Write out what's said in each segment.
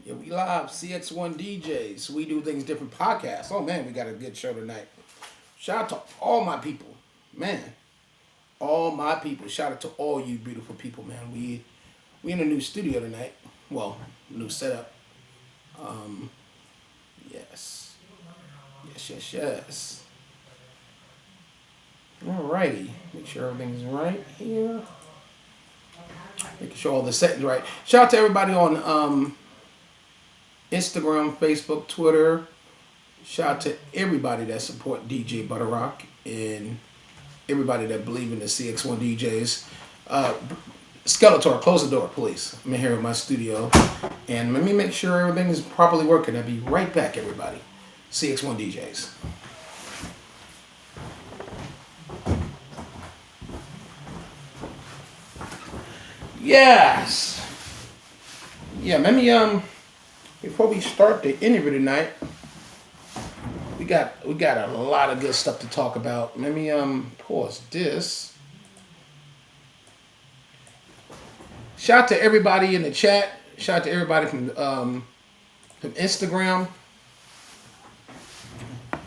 Yeah, we live, CX1 DJs. We do things different podcasts. Oh man, we got a good show tonight. Shout out to all my people. Man. All my people. Shout out to all you beautiful people, man. We in a new studio tonight. Well, new setup. Yes. Yes. Alrighty. Make sure everything's right here. Making sure all the settings right. Shout out to everybody on Instagram, Facebook, Twitter. Shout out to everybody that support DJButterrock and everybody that believe in the CX1 DJs. Skeletor, close the door, please. I'm in here in my studio. And let me make sure everything is properly working. I'll be right back, everybody. CX1 DJs. Yes. Yeah, let me before we start the interview tonight, we got a lot of good stuff to talk about. Let me pause this. Shout out to everybody in the chat. Shout out to everybody from Instagram.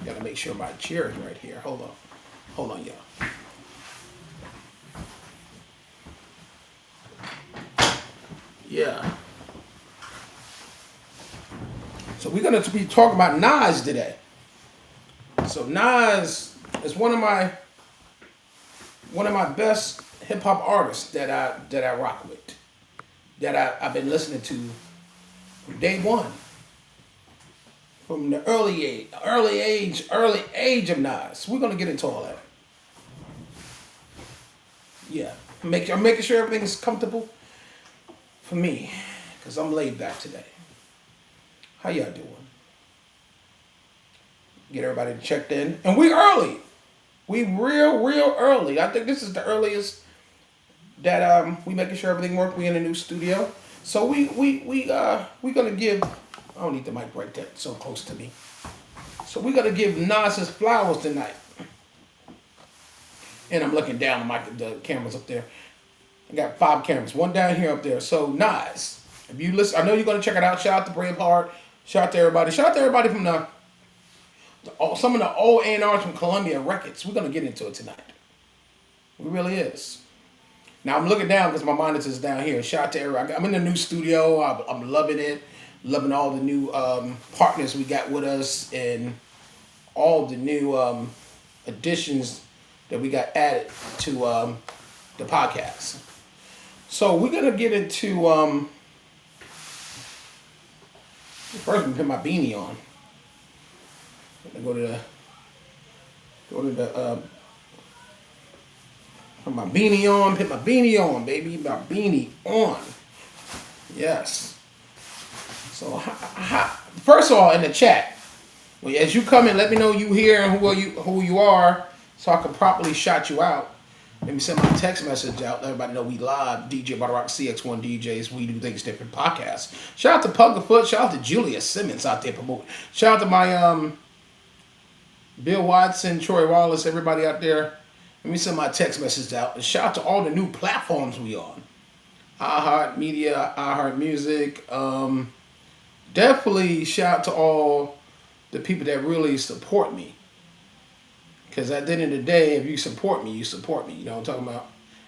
Gotta make sure my chair is right here. Hold on, y'all. Yeah. So we're gonna be talking about NAHZ today. So NAHZ is one of my best hip hop artists that I rock with. That I've been listening to from day one. From the early age of NAHZ. We're gonna get into all that. Yeah. I'm making sure everything is comfortable for me. Because I'm laid back today. How y'all doing? Get everybody checked in. And we early. We real early. I think this is the earliest that we making sure everything works. We in a new studio. So we gonna give, I don't need the mic right there, it's so close to me. So we're gonna give Nas his flowers tonight. And I'm looking down the cameras up there. I got 5 cameras, one down here up there. So Nas, if you listen, I know you're gonna check it out. Shout out to Braveheart. Shout out to everybody. Shout out to everybody from some of the old A&Rs from Columbia Records. We're gonna get into it tonight. It really is. Now I'm looking down because my monitor's down here. Shout out to everybody. I'm in the new studio. I'm loving it. Loving all the new partners we got with us and all the new additions that we got added to the podcast. So we're gonna get into first I'm gonna put my beanie on. I'm gonna go to the put my beanie on, baby. My beanie on. Yes. So first of all, in the chat, as you come in, let me know you here and who you are, so I can properly shout you out. Let me send my text message out. Let everybody know we live. DJButterrock, CX1 DJs. We do things different podcasts. Shout out to Puggerfoot. Shout out to Julia Simmons out there promoting. Shout out to my Bill Watson, Troy Wallace, everybody out there. Let me send my text message out. And shout out to all the new platforms we on. iHeartMedia, iHeartMusic. Definitely shout out to all the people that really support me. Because at the end of the day, if you support me, you support me. You know what I'm talking about?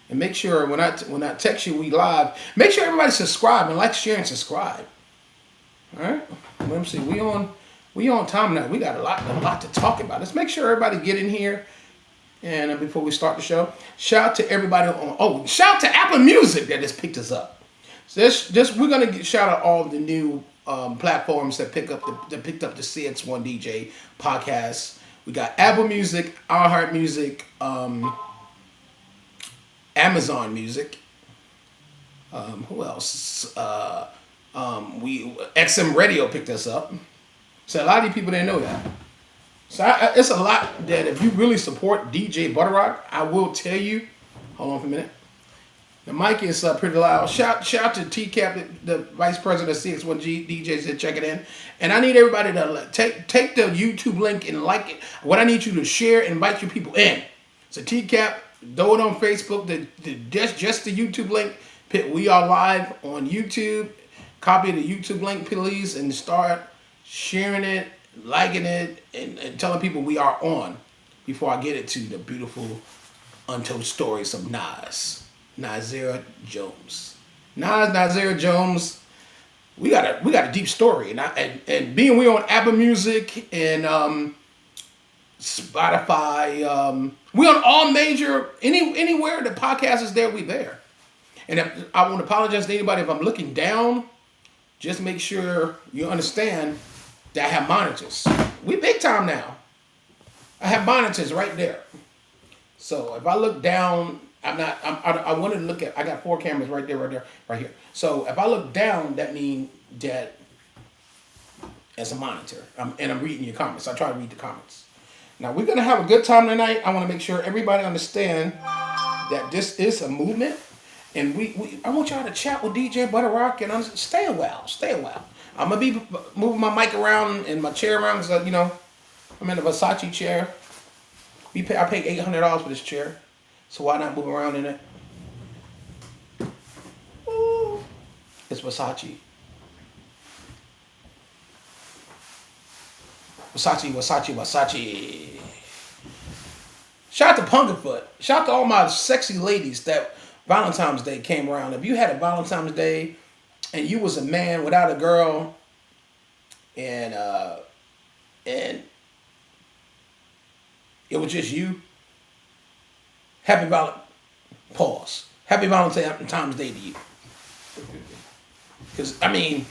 And make sure when I text you, we live. Make sure everybody subscribe and like, share, and subscribe. All right. Let me see. We on time now. We got a lot to talk about. Let's make sure everybody get in here. And before we start the show, shout out to everybody on. Shout out to Apple Music that just picked us up. So we're gonna shout out all the new platforms that picked up the CX1 DJ podcast. We got Apple Music, iHeartMusic, Amazon Music. Who else? XM Radio picked us up. So a lot of you people didn't know that. So it's a lot that if you really support DJButterrock, I will tell you. Hold on for a minute. The mic is pretty loud. Shout out to TCAP, the Vice President of CX1 DJs that check it in. And I need everybody to take the YouTube link and like it. What I need you to share and invite your people in. So TCAP, throw it on Facebook. Just the YouTube link. We are live on YouTube. copy the YouTube link, please, and start sharing it, liking it, and telling people we are on before I get it to the beautiful Untold Stories of Nas. Nasir Jones. Nasir Jones. We got a deep story, and being we on Apple Music and Spotify, we on all major anywhere the podcast is there, we there. And I want to apologize to anybody if I'm looking down. Just make sure you understand that I have monitors. We big time now. I have monitors right there. So if I look down, I want to look at, I got 4 cameras right there, right here. So if I look down, that means that as a monitor, and I'm reading your comments. I try to read the comments. Now we're going to have a good time tonight. I want to make sure everybody understand that this is a movement. And I want y'all to chat with DJButterrock and stay a while. I'm going to be moving my mic around and my chair around because, I'm in a Versace chair. I paid $800 for this chair. So why not move around in it? Ooh. It's Versace. Versace. Shout out to Punkerfoot. Shout out to all my sexy ladies that Valentine's Day came around. If you had a Valentine's Day and you was a man without a girl and it was just you, Happy Valentine's Day to you. Because, everybody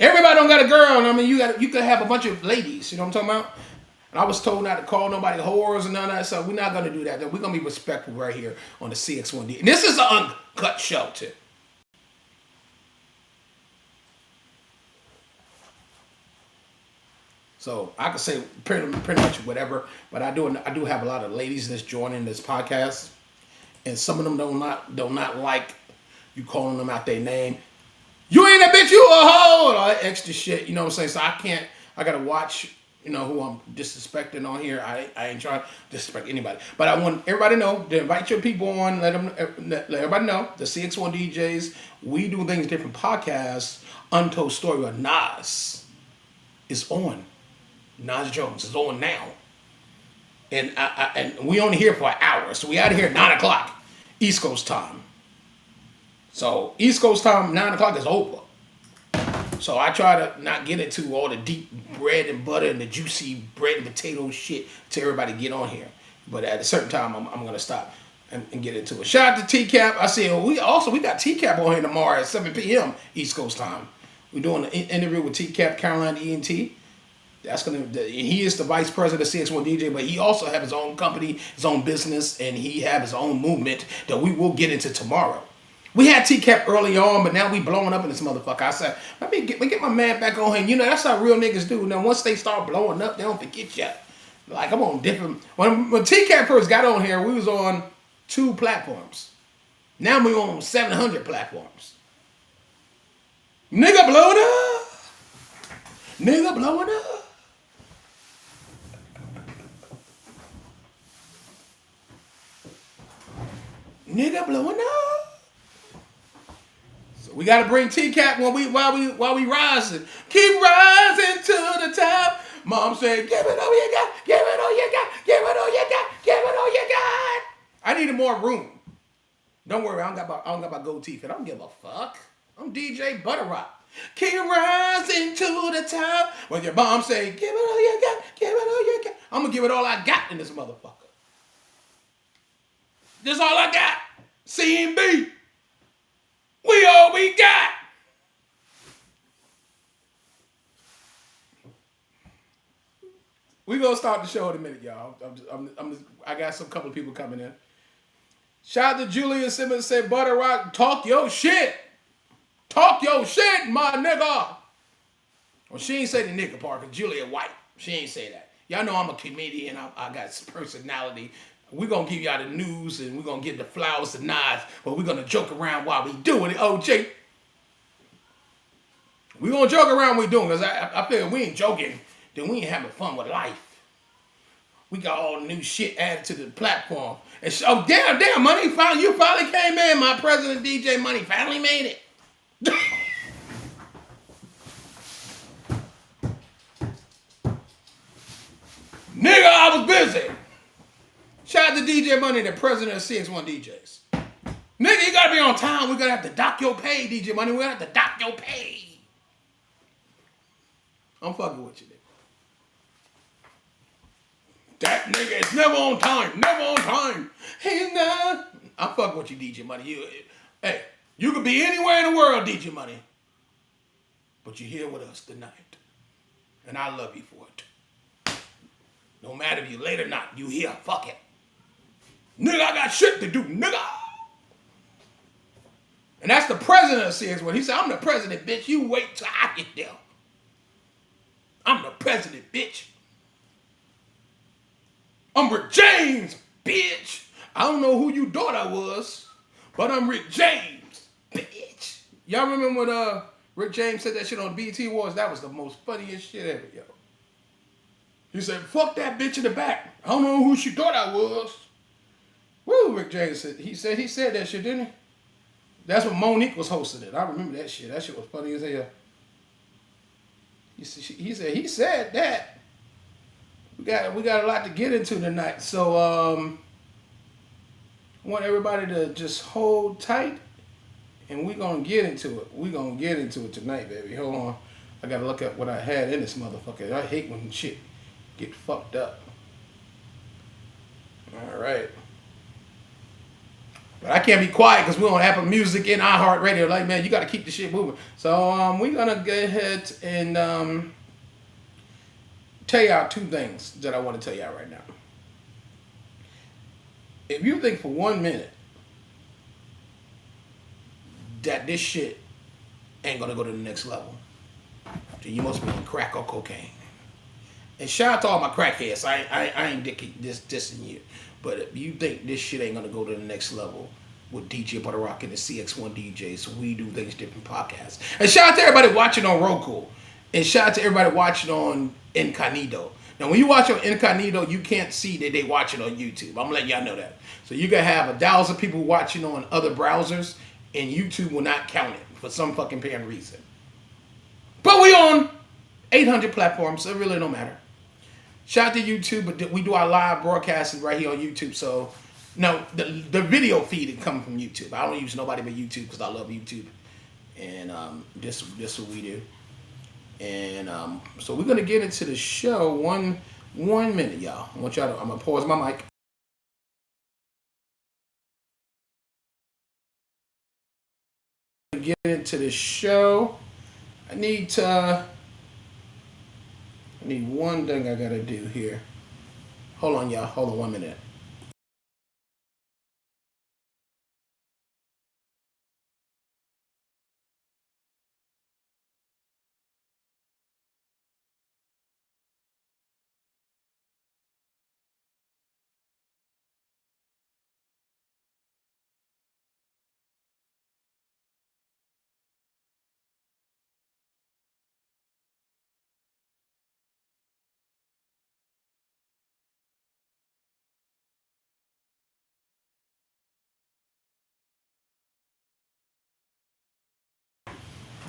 don't got a girl. And you could have a bunch of ladies. You know what I'm talking about? And I was told not to call nobody whores and none of that, so we're not going to do that. We're going to be respectful right here on the CX1D. And this is an uncut show, too. So I could say pretty much whatever, but I do have a lot of ladies that's joining this podcast, and some of them do not like you calling them out their name. You ain't a bitch, you a hoe, and all that extra shit. You know what I'm saying? So I got to watch. Who I'm disrespecting on here. I ain't trying to disrespect anybody. But I want everybody to know, to invite your people on, let everybody know, the CX1 DJs, we do things different podcasts. Untold Story of Nas is on. Nas Jones is on now. And and we only here for an hour. So we out of here at 9 o'clock, East Coast time. So East Coast time, 9 o'clock is over. So I try to not get into all the deep bread and butter and the juicy bread and potato shit to everybody get on here. But at a certain time, I'm going to stop and get into it. Shout out to TCAP. I said, we got TCAP on here tomorrow at 7 p.m. East Coast time. We're doing an interview with TCAP, Carolina ENT. He is the vice president of CX1 DJ, but he also have his own company, his own business, and he have his own movement that we will get into tomorrow. We had TCAP early on, but now we blowing up in this motherfucker. I said, let me get my man back on here. That's how real niggas do. Now, once they start blowing up, they don't forget you. Like, I'm on different... When TCAP first got on here, we was on 2 platforms. Now we on 700 platforms. Nigga blowing up. Nigga blowing up. Nigga blowing up. We gotta bring TCAP while we rising. Keep rising to the top. Mom said, give it all you got, give it all you got, give it all you got, give it all you got. I needed more room. Don't worry, I don't got my gold teeth. I don't give a fuck. I'm DJButterrock. Keep rising to the top. When your mom say, give it all you got, give it all you got. I'm gonna give it all I got in this motherfucker. This all I got. C&B. We all we got. We gonna start the show in a minute, y'all. I got some couple of people coming in. Shout out to Julia Simmons, said Butterrock, talk your shit. Talk your shit, my nigga. Well, she ain't say the nigga part, because Julia White. She ain't say that. Y'all know I'm a comedian. I got personality. We're going to give y'all the news and we're going to give the flowers to NAHZ, but we're going to joke around while we doing it, OJ. We're going to joke around while we doing it, because I feel we ain't joking, then we ain't having fun with life. We got all the new shit added to the platform. And damn, Money, you finally came in. My president, DJ Money, finally made it. Nigga, I was busy. Shout out to DJ Money, the president of CX1 DJs. Nigga, you gotta be on time. We're gonna have to dock your pay, DJ Money. We're gonna have to dock your pay. I'm fucking with you, nigga. That nigga is never on time. Never on time. He's not. I'm fucking with you, DJ Money. Hey, you could be anywhere in the world, DJ Money. But you're here with us tonight. And I love you for it. No matter if you late or not, you here. Fuck it. Nigga, I got shit to do, nigga. And that's the president of CX1. He said, I'm the president, bitch. You wait till I get there. I'm the president, bitch. I'm Rick James, bitch. I don't know who you thought I was, but I'm Rick James, bitch. Y'all remember when Rick James said that shit on BET Awards? That was the most funniest shit ever, yo. He said, fuck that bitch in the back. I don't know who she thought I was. Woo, Rick James said. He said that shit, didn't he? That's when Monique was hosting it. I remember that shit. That shit was funny as hell. He said that. We got a lot to get into tonight. So I want everybody to just hold tight, and we're gonna get into it. We're gonna get into it tonight, baby. Hold on. I gotta look at what I had in this motherfucker. I hate when shit get fucked up. All right. But I can't be quiet because we don't have music in iHeartRadio. Like, man, you got to keep the shit moving. So we're going to go ahead and tell y'all two things that I want to tell y'all right now. If you think for 1 minute that this shit ain't going to go to the next level, then you must be on crack or cocaine. And shout out to all my crackheads. I ain't dissing you. But if you think this shit ain't gonna go to the next level with DJButterrock and the CX1 DJs, we do things different podcasts. And shout out to everybody watching on Roku. And shout out to everybody watching on Incognito. Now, when you watch on Incognito, you can't see that they watching on YouTube. I'm letting y'all know that. So you can have 1,000 people watching on other browsers, and YouTube will not count it for some fucking apparent reason. But we on 800 platforms, so it really don't matter. Shout out to YouTube, but we do our live broadcasting right here on YouTube. So, no, the video feed is coming from YouTube. I don't use nobody but YouTube because I love YouTube. And this is what we do. And so we're gonna get into the show. One minute, y'all. I want y'all to. I'm gonna pause my mic. Get into the show. I need one thing I gotta do here. Hold on, y'all. Hold on 1 minute.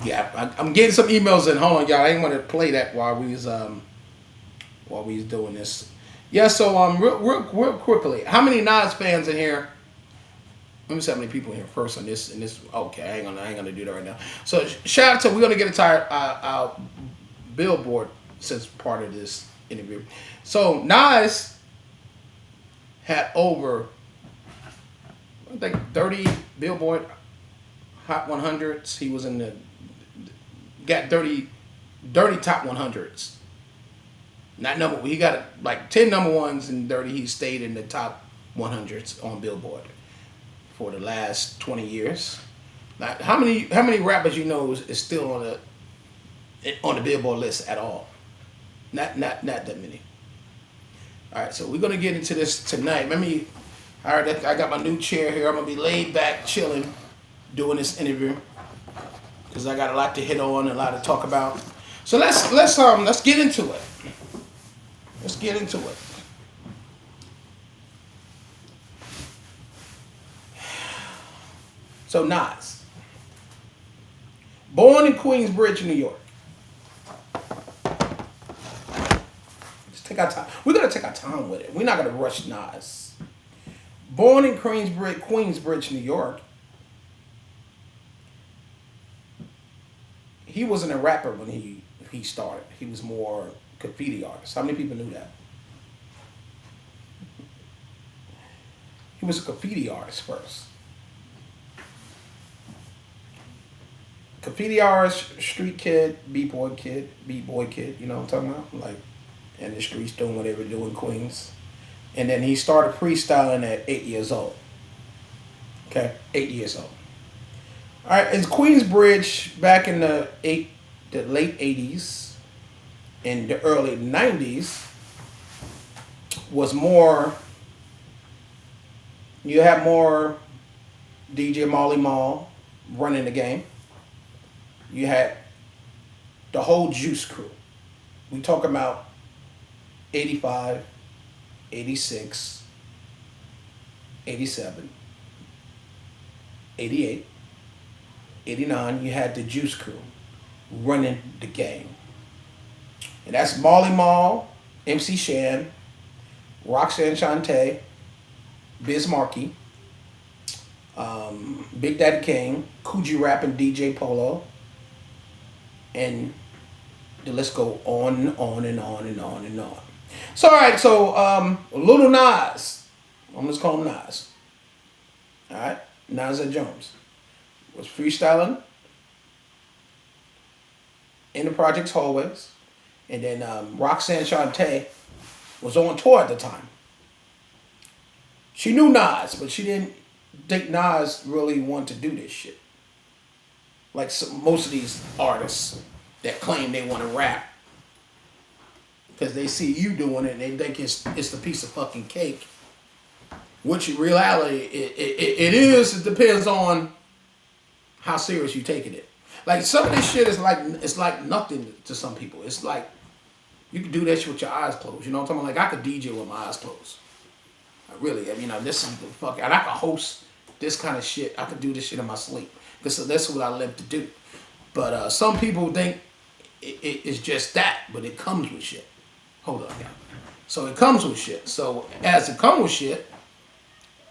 Yeah, I'm getting some emails in. Hold on, y'all. I didn't want to play that while we was doing this. Yeah, so real quickly, how many NAHZ fans in here? Let me see how many people in here first on this. Okay, I ain't gonna do that right now. So shout out to, we're gonna get into our Billboard since part of this interview. So NAHZ had over, I think, 30 Billboard Hot 100s. He was in the got 30 top 100s. Not number. He got like 10 number ones and 30. He stayed in the top 100s on Billboard for the last 20 years. Now, how many rappers you know is still on the Billboard list at all? Not that many. All right, so we're gonna get into this tonight. I got my new chair here. I'm gonna be laid back, chilling, doing this interview because I got a lot to hit on, a lot to talk about. So let's get into it. Let's get into it. So NAHZ. Born in Queensbridge, New York. Just take our time. We're gonna take our time with it. We're not gonna rush Nas. Born in Queensbridge, New York. He wasn't a rapper when he started. He was more graffiti artist. How many people knew that? He was a graffiti artist first. Graffiti artist, street kid, b-boy kid, you know what I'm talking about? Like, in the streets doing what they were doing in Queens. And then he started freestyling at 8 years old. Okay, 8 years old. All right, in Queensbridge, back in the late 80s and the early 90s, was more, you had more DJ Marley Marl running the game. You had the whole Juice crew. We talk about 85, 86, 87, 88, 89, you had the Juice crew running the game. And that's Marley Marl, MC Shan, Roxanne Shante, Biz Markie, Big Daddy Kane, Coogee Rap and DJ Polo, and the list go on and on and on and on and on. So alright, so Little Nas, I'm just calling him Nas. Alright, NAHZ Jones was freestyling in the project's hallways, and then Roxanne Shante was on tour at the time. She knew Nas, but she didn't think Nas really wanted to do this shit. Like most of these artists that claim they want to rap, because they see you doing it and they think it's the piece of fucking cake. Which in reality, it is. It depends on how serious you taking it. Like some of this shit is like nothing to some people. It's like you can do that shit with your eyes closed. You know what I'm talking about? Like I could DJ with my eyes closed. Really, I mean, this is the fuck, and I can host this kind of shit. I could do this shit in my sleep because that's what I live to do. But some people think it's just that, but it comes with shit. Hold on, now. So it comes with shit. So as it comes with shit,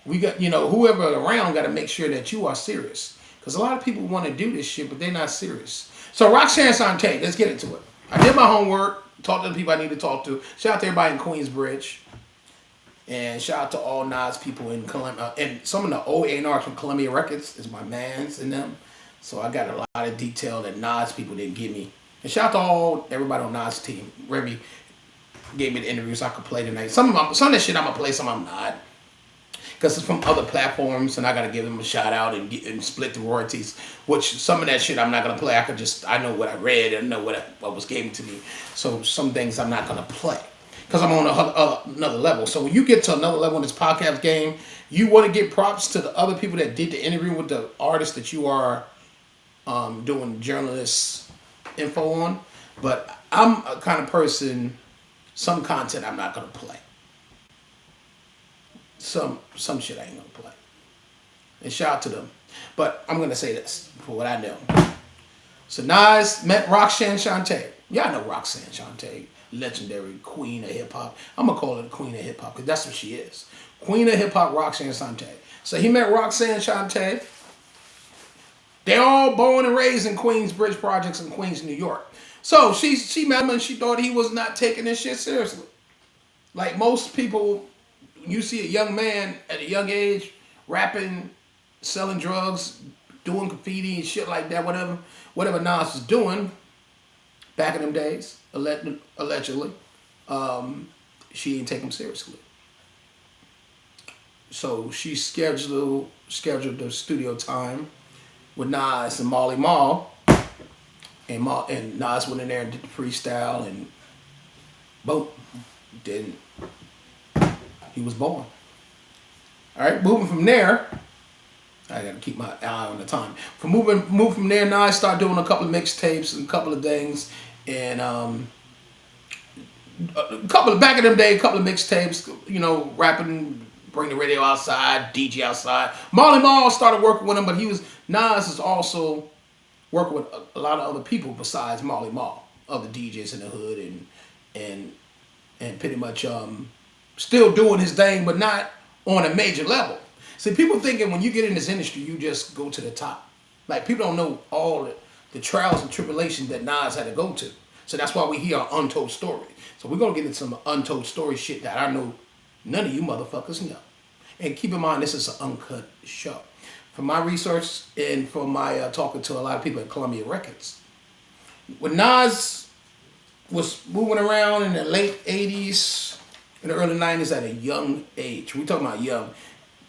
we got, whoever around got to make sure that you are serious. Because a lot of people want to do this shit, but they're not serious. So Roxanne Shante, let's get into it. I did my homework, talked to the people I need to talk to. Shout out to everybody in Queensbridge. And shout out to all Nas people in Columbia. And some of the old A&Rs from Columbia Records is my mans in them. So I got a lot of detail that Nas people didn't give me. And shout out to everybody on Nas team. Remy gave me the interview so I could play tonight. Some of that shit I'm going to play, some I'm not. Because it's from other platforms and I got to give them a shout out and split the royalties. Which some of that shit I'm not going to play. I know what I read and know what was given to me. So some things I'm not going to play. Because I'm on another level. So when you get to another level in this podcast game, you want to give props to the other people that did the interview with the artists that you are doing journalist info on. But I'm a kind of person, some content I'm not going to play. Some shit I ain't going to play. And shout out to them. But I'm going to say this for what I know. So Nas met Roxanne Shante. Y'all know Roxanne Shante. Legendary queen of hip-hop. I'm going to call her the queen of hip-hop because that's what she is. Queen of hip-hop, Roxanne Shante. So he met Roxanne Shante. They're all born and raised in Queensbridge Projects in Queens, New York. So she met him and she thought he was not taking this shit seriously. Like most people, you see a young man at a young age rapping, selling drugs, doing graffiti and shit like that, whatever Nas was doing back in them days, allegedly, she didn't take him seriously. So she scheduled the studio time with Nas and Marley Marl, and Nas went in there and did the freestyle, and boom, then he was born. All right, moving from there, I gotta keep my eye on the time. Move from there, Nas started doing a couple of mixtapes and a couple of things, and back in them days, a couple of mixtapes, rapping, bring the radio outside, DJ outside. Marley Marl started working with him, but Nas is also working with a lot of other people besides Marley Marl, other DJs in the hood, and pretty much still doing his thing, but not on a major level. See, people thinking when you get in this industry, you just go to the top. Like, people don't know all the trials and tribulations that Nas had to go to. So that's why we hear our untold story. So we're going to get into some untold story shit that I know none of you motherfuckers know. And keep in mind, this is an uncut show. From my research and from my talking to a lot of people at Columbia Records, when Nas was moving around in the late 80s, in the early 90s at a young age. We talking about young.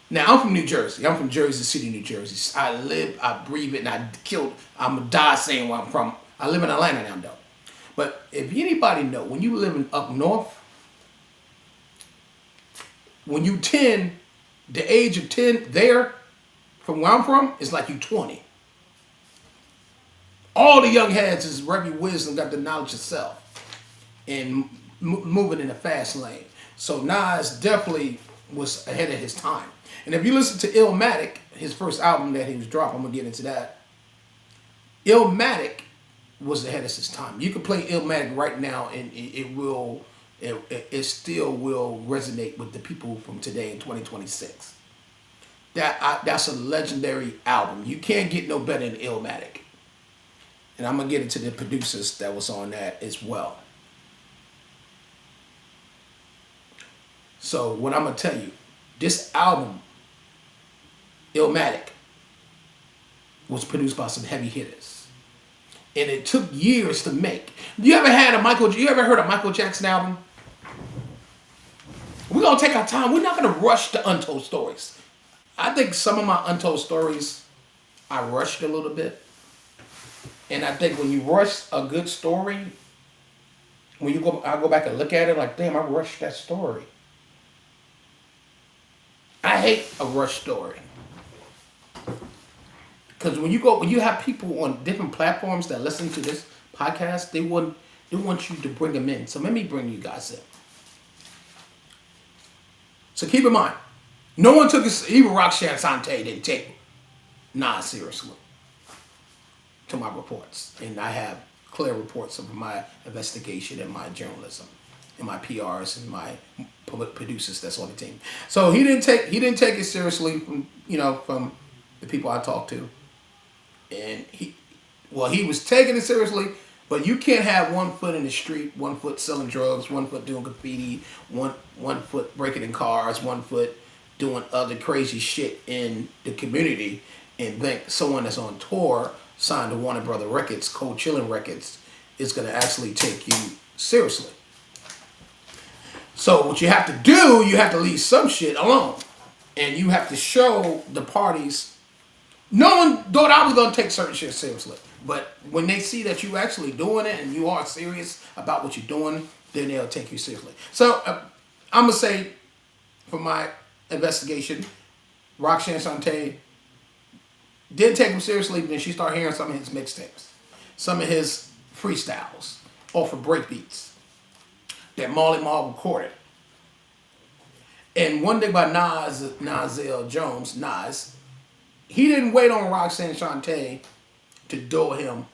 Now, I'm from New Jersey. I'm from Jersey City, New Jersey. I live, I breathe it, and I'm going to die saying where I'm from. I live in Atlanta now, though. But if anybody know, when you living up north, when you 10, the age of 10 there, from where I'm from, is like you 20. All the young heads is very wisdom, got the knowledge of self, and moving in a fast lane. So Nas definitely was ahead of his time. And if you listen to Illmatic, his first album that he was dropping, I'm going to get into that. Illmatic was ahead of his time. You can play Illmatic right now and it still will resonate with the people from today in 2026. That's a legendary album. You can't get no better than Illmatic. And I'm going to get into the producers that was on that as well. So what I'm going to tell you, this album, Illmatic, was produced by some heavy hitters. And it took years to make. You ever heard a Michael Jackson album? We're going to take our time. We're not going to rush the Untold Stories. I think some of my Untold Stories, I rushed a little bit. And I think when you rush a good story, I go back and look at it like, damn, I rushed that story. I hate a rush story. Because when you have people on different platforms that listen to this podcast, they want you to bring them in. So let me bring you guys in. So keep in mind, no one took it, even Roxanne Sante didn't take Nas seriously, to my reports. And I have clear reports of my investigation and my journalism and my PRs and my producers that's on the team. So he didn't take it seriously from the people I talked to. And he was taking it seriously, but you can't have 1 foot in the street, 1 foot selling drugs, 1 foot doing graffiti, one foot breaking in cars, 1 foot doing other crazy shit in the community, and think someone that's on tour, signed to Warner Brother Records, Cold Chillin' Records, is going to actually take you seriously. So what you have to do, you have to leave some shit alone. And you have to show the parties. No one thought I was going to take certain shit seriously. But when they see that you actually doing it and you are serious about what you're doing, then they'll take you seriously. So I'm going to say, from my investigation, Roxanne Sante didn't take him seriously, then she started hearing some of his mixtapes, some of his freestyles off of breakbeats that Marley Marl recorded. And one thing about Nasir Jones, Nas, he didn't wait on Roxanne Sante to throw him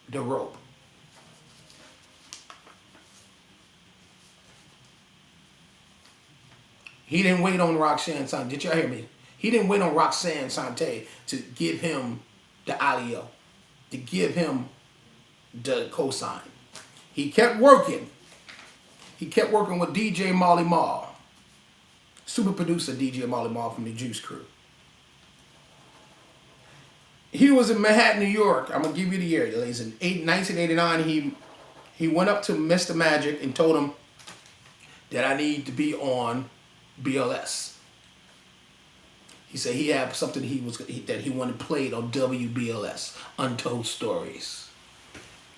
the rope. He didn't wait on Roxanne Sante. Did y'all hear me? He didn't wait on Roxanne Sante to give him the alio, to give him the cosign. He kept working. He kept working with DJ Marley Marl, super producer DJ Marley Marl from the Juice Crew. He was in Manhattan, New York. I'm going to give you the year, ladies. In 1989, he went up to Mr. Magic and told him that I need to be on BLS. He said he had something that he wanted played on WBLS, Untold Stories.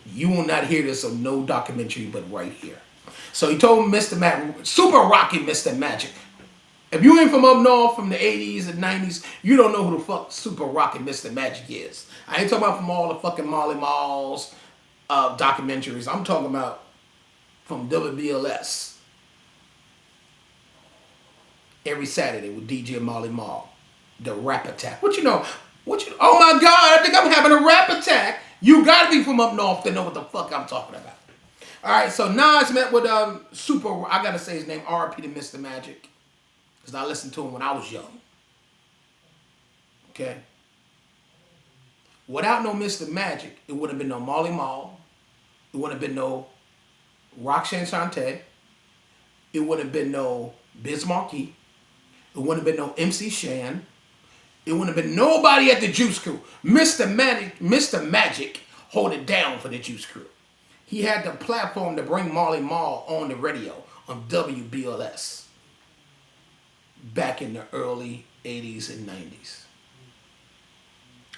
You will not hear this on no documentary but right here. So he told Mr. Magic, super rocking Mr. Magic. If you ain't from up north from the 80s and 90s, you don't know who the fuck super rocking Mr. Magic is. I ain't talking about from all the fucking Marley Marl's documentaries. I'm talking about from WBLS. Every Saturday with DJ Marley Marl. The rap attack. Oh my God, I think I'm having a rap attack. gotta be from up north to know what the fuck I'm talking about. All right, so Nas met with Super. I gotta say his name, R.I.P. to Mr. Magic, because I listened to him when I was young. Okay. Without no Mr. Magic, it wouldn't have been no Marley Marl. It wouldn't have been no Roxanne Shante. It wouldn't have been no Biz Markie. It wouldn't have been no MC Shan. It wouldn't have been nobody at the Juice Crew. Mr. Magic hold it down for the Juice Crew. He had the platform to bring Marley Marl on the radio on WBLS back in the early 80s and 90s.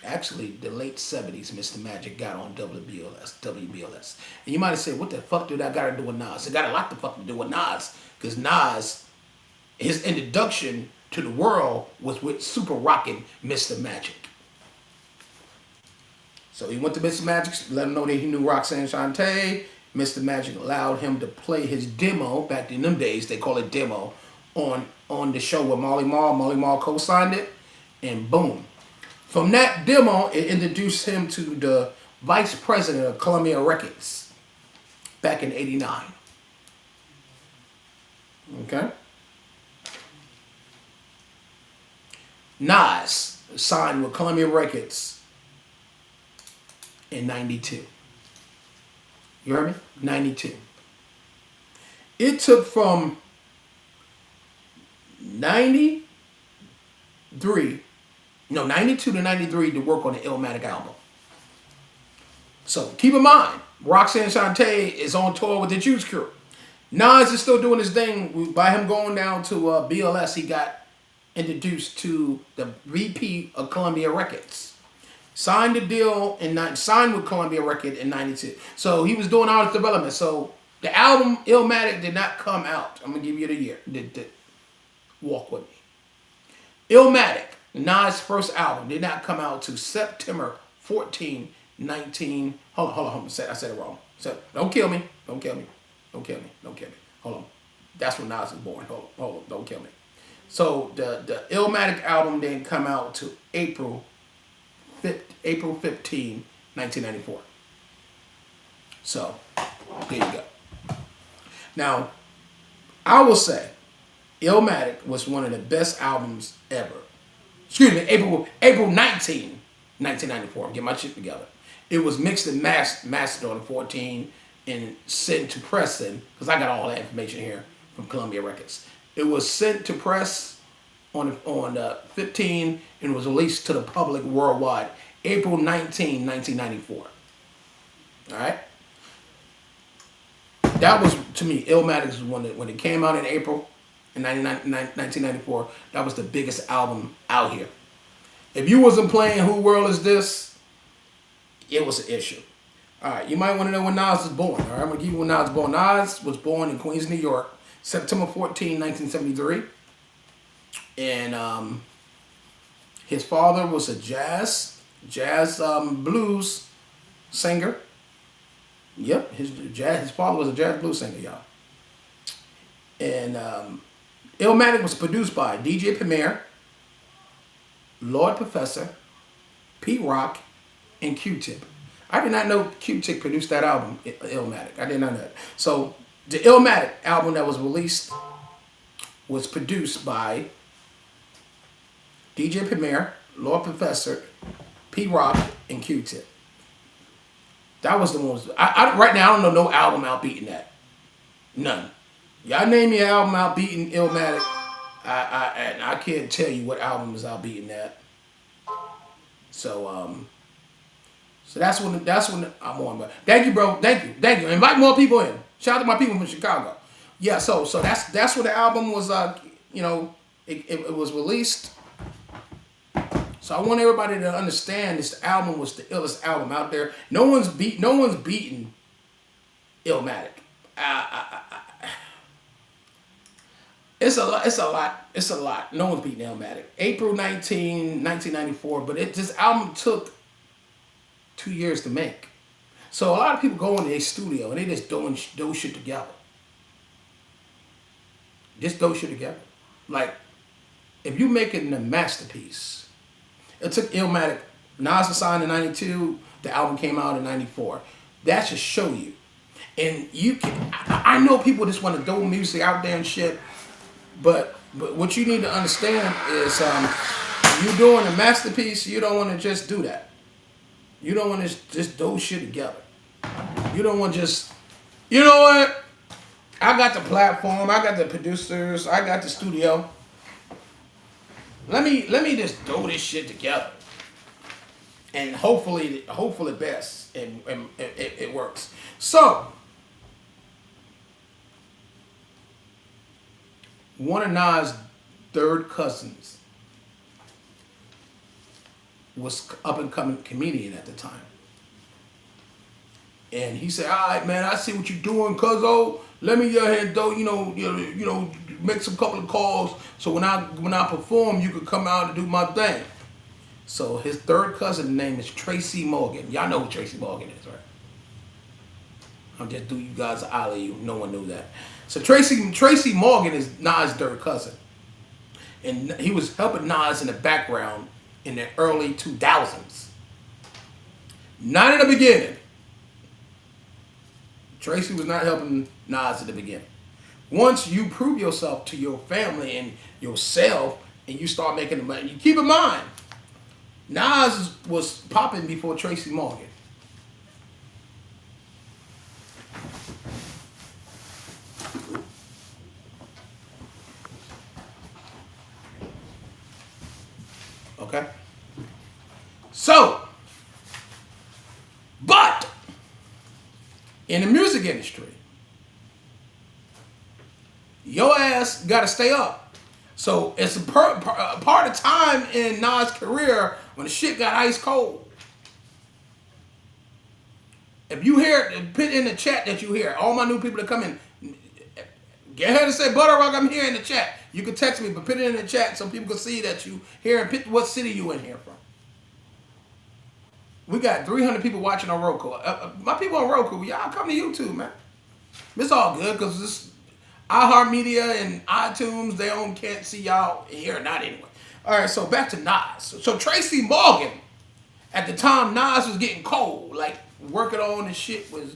Actually, the late 70s, Mr. Magic got on WBLS. And you might have said, what the fuck do that got to do with Nas? It got a lot to fucking do with Nas, because Nas, his introduction to the world was with super rocking Mr. Magic. So he went to Mr. Magic, let him know that he knew Roxanne Shante. Mr. Magic allowed him to play his demo, back in them days, they call it demo, on the show with Marley Marl. Marley Marl co-signed it, and boom. From that demo, it introduced him to the vice president of Columbia Records back in '89. Okay? Nas signed with Columbia Records in '92. You heard me? '92. It took from 92 to 93 to work on the Illmatic album. So keep in mind, Roxanne Shante is on tour with the Juice Crew. Nas is still doing his thing. By him going down to BLS, he got introduced to the VP of Columbia Records. Signed the deal signed with Columbia Records in '92. So he was doing all this development. So the album Illmatic did not come out. I'm gonna give you the year. Walk with me. Illmatic, Nas' first album, did not come out to September 14, 19. Hold on. I said it wrong. So don't kill me. Don't kill me. Hold on. That's when Nas was born. Hold on. Don't kill me. So the Illmatic album didn't come out to April 15, 1994. So there you go. Now, I will say Illmatic was one of the best albums ever. Excuse me, April 19, 1994. Get my shit together. It was mixed and mastered on 14 and sent to pressing, because I got all that information here from Columbia Records. It was sent to press on 15 and was released to the public worldwide April 19, 1994. All right? That was, to me, Illmatic when it came out in April in 1994, that was the biggest album out here. If you wasn't playing Who World Is This, it was an issue. All right, you might want to know when Nas was born. All right, I'm going to give you when Nas was born. Nas was born in Queens, New York, September 14, 1973. And his father was a jazz blues singer. Yep, his father was a jazz blues singer, y'all. And Illmatic was produced by DJ Premier, Lord Professor, Pete Rock, and Q-Tip. I did not know Q-Tip produced that album, Illmatic. I did not know that. So the Illmatic album that was released was produced by DJ Premier, Lord Professor, Pete Rock, and Q-Tip. That was the most. Right now, I don't know no album out beating that. None. Y'all name your album out beating Illmatic. I can't tell you what album is out beating that. So that's when I'm on. But thank you, bro. Thank you. Invite more people in. Shout out to my people from Chicago. Yeah. So that's when the album was. It was released. So I want everybody to understand this album was the illest album out there. No one's beating Illmatic. It's a lot. No one's beating Illmatic. April 19, 1994, but this album took 2 years to make. So a lot of people go into their studio and they just do shit together. Just do shit together. Like, if you're making a masterpiece, it took Illmatic. Nas was signed in 92. The album came out in '94. That should show you. And you can, I know people just want to throw music out there and shit, but what you need to understand is you doing a masterpiece, you don't want to just do that. You don't want to just throw shit together. You don't want to just, you know what? I got the platform, I got the producers, I got the studio. Let me just throw this shit together. And hopefully best and it works. So one of Nas' third cousins was up and coming comedian at the time. And he said, all right, man, I see what you're doing, cuzzo. Let me go ahead and throw, you know, make some couple of calls so when I perform, you could come out and do my thing. So his third cousin name is Tracy Morgan. Y'all know who Tracy Morgan is, right? I'm just doing you guys an alley. No one knew that. So Tracy Morgan is Nas' third cousin. And he was helping Nas in the background in the early 2000s. Not in the beginning. Tracy was not helping Nas at the beginning. Once you prove yourself to your family and yourself and you start making the money, you keep in mind, Nas was popping before Tracy Morgan. Okay? So, but in the music industry, your ass got to stay up. So it's a part of time in Nas' career when the shit got ice cold. If you hear, put in the chat that you hear, all my new people that come in, get ahead and say, Butterrock, I'm here in the chat. You can text me, but put it in the chat so people can see that you here and pick what city you in here from. We got 300 people watching on Roku. My people on Roku, y'all come to YouTube, man. It's all good because this iHeartMedia and iTunes, can't see y'all here or not anyway. All right, so back to Nas. So Tracy Morgan, at the time Nas was getting cold, like working on the shit was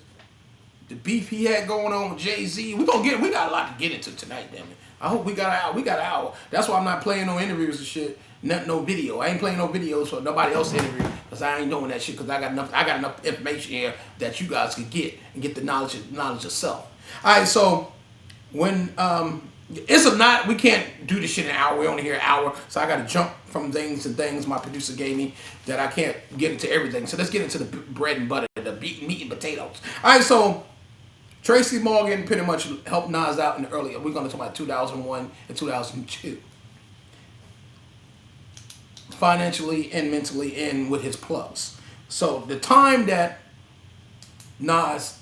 the beef he had going on with Jay-Z. We got a lot to get into tonight, damn it. I hope we got an hour. That's why I'm not playing no interviews and shit. No video. I ain't playing no videos for nobody else to interview because I ain't doing that shit because I got enough information here that you guys can get and get the knowledge yourself. All right, so when we can't do this shit in an hour. We only here an hour, so I got to jump from things my producer gave me that I can't get into everything. So let's get into the bread and butter, the meat and potatoes. All right, so Tracy Morgan pretty much helped Nas out in the early. We're going to talk about 2001 and 2002. Financially and mentally and with his plugs. So the time that Nas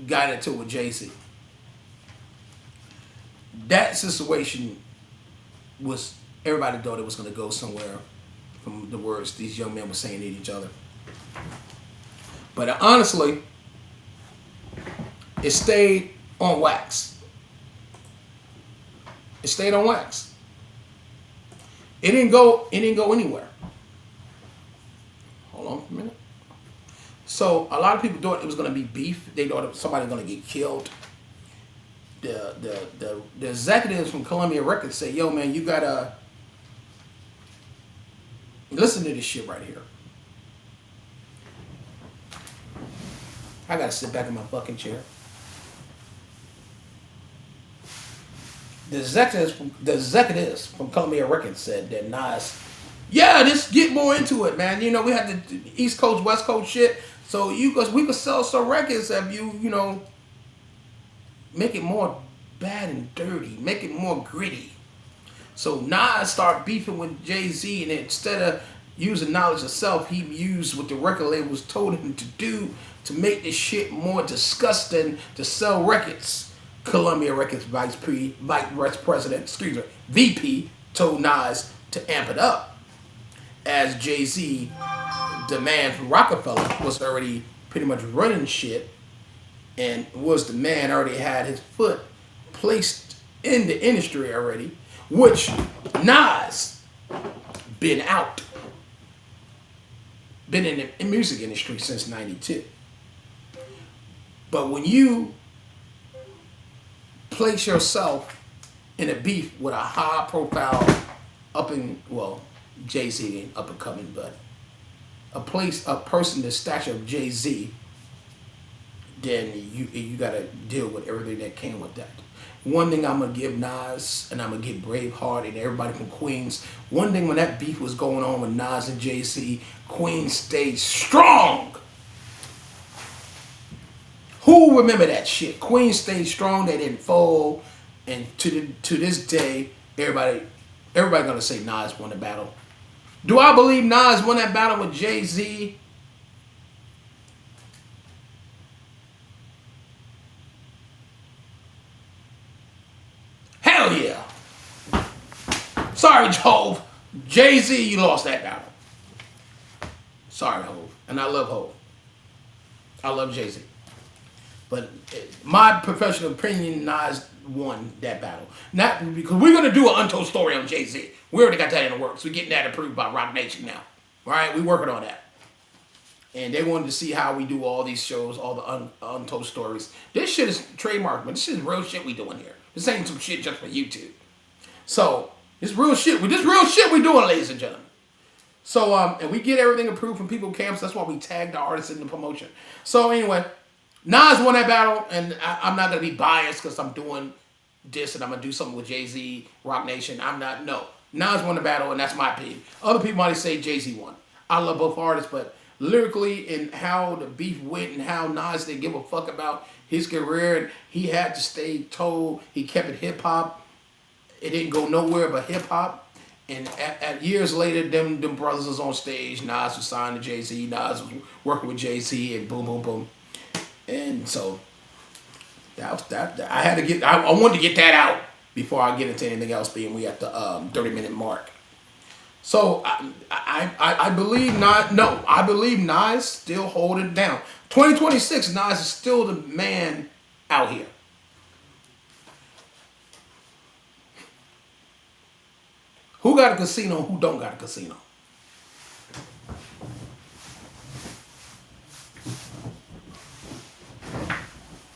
got into it with Jay-Z, that situation was, everybody thought it was going to go somewhere from the words these young men were saying to each other. But honestly, it stayed on wax. It stayed on wax. It didn't go anywhere. Hold on a minute. So a lot of people thought it was going to be beef. They thought somebody was going to get killed. The executives from Columbia Records say, yo man, you gotta listen to this shit right here. I gotta sit back in my fucking chair. The executives from Columbia Records said that Nas, yeah, just get more into it, man. You know, we had the East Coast, West Coast shit. So we could sell some records if you know, make it more bad and dirty, make it more gritty. So Nas started beefing with Jay-Z, and instead of using knowledge of self, he used what the record labels told him to do to make this shit more disgusting to sell records. Columbia Records Vice President, VP, told Nas to amp it up. As Jay-Z, the man from Rockefeller, was already pretty much running shit and was the man, already had his foot placed in the industry already, which Nas been out. been in the music industry since '92. But when you place yourself in a beef with a high profile Jay-Z ain't up and coming, but a person the stature of Jay-Z, then you gotta deal with everything that came with that. One thing I'm gonna give NAHZ, and I'm gonna give Braveheart and everybody from Queens. One thing when that beef was going on with NAHZ and Jay-Z, Queens stayed strong. Who remember that shit? Queens stayed strong. They didn't fold. And to this day, everybody gonna say NAHZ won the battle. Do I believe NAHZ won that battle with Jay-Z? Hell yeah. Sorry, Hov. Jay-Z, you lost that battle. Sorry, Hov. And I love Hov. I love Jay-Z. But my professional opinion, NAHZ won that battle. Not because we're going to do an untold story on Jay-Z. We already got that in the works. We're getting that approved by Rock Nation now. All right, we're working on that. And they wanted to see how we do all these shows, all the untold stories. This shit is trademark, but this is real shit we doing here. This ain't some shit just for YouTube. So, this real shit. This real shit we doing, ladies and gentlemen. So, and we get everything approved from people camps. That's why we tag the artists in the promotion. So, anyway, NAHZ won that battle, and I'm not going to be biased because I'm doing this and I'm going to do something with Jay-Z, Rock Nation. I'm not, no. NAHZ won the battle, and that's my opinion. Other people might say Jay-Z won. I love both artists, but lyrically and how the beef went and how NAHZ didn't give a fuck about his career, and he had to stay told. He kept it hip-hop. It didn't go nowhere but hip-hop. And at years later, them brothers was on stage. NAHZ was signed to Jay-Z. NAHZ was working with Jay-Z, and boom, boom, boom. And so that was that. I wanted to get that out before I get into anything else, being we at the 30-minute mark. So I believe I believe NAHZ still holding it down. 2026, NAHZ is still the man out here. Who got a casino? Who don't got a casino?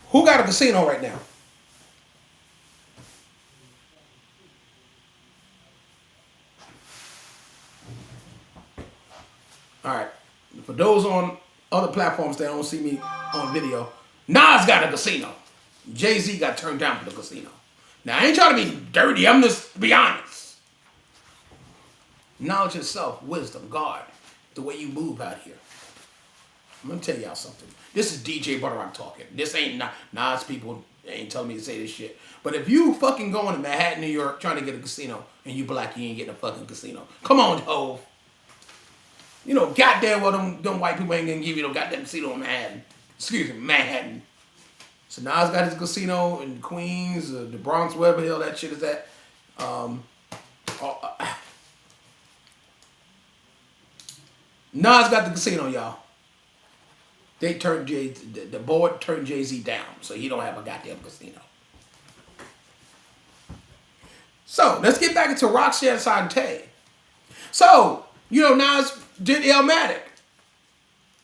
Who got a casino right now? All right. For those on other platforms that don't see me on video, NAHZ got a casino. Jay-Z got turned down for the casino. Now, I ain't trying to be dirty. I'm just, to be honest. Knowledge itself, wisdom, God, the way you move out here. I'm going to tell y'all something. This is DJButterrock talking. This ain't NAHZ people ain't telling me to say this shit. But if you fucking going to Manhattan, New York, trying to get a casino, and you black, you ain't getting a fucking casino. Come on, Hov. You know, goddamn well, them white people ain't gonna give you no goddamn casino in Manhattan. Excuse me, Manhattan. So NAHZ got his casino in Queens, the Bronx, wherever the hell that shit is at. NAHZ got the casino, y'all. They turned the board turned Jay-Z down, so he don't have a goddamn casino. So let's get back into Rockstar Sante. So, you know, NAHZ did Illmatic.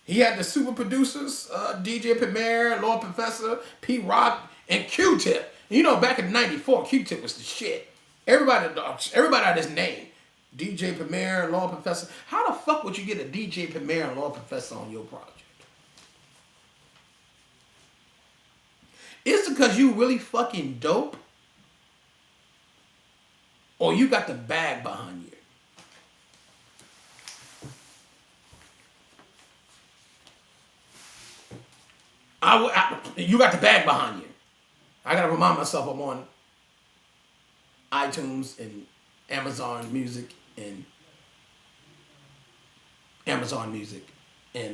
He had the super producers, DJ Premier, Lord Professor, P Rock, and Q-Tip. You know, back in '94, Q-Tip was the shit. Everybody had his name. DJ Premier, Lord Professor. How the fuck would you get a DJ Premier and Lord Professor on your project? Is it because you really fucking dope? Or you got the bag behind you? You got the bag behind you. I gotta remind myself I'm on iTunes and Amazon Music and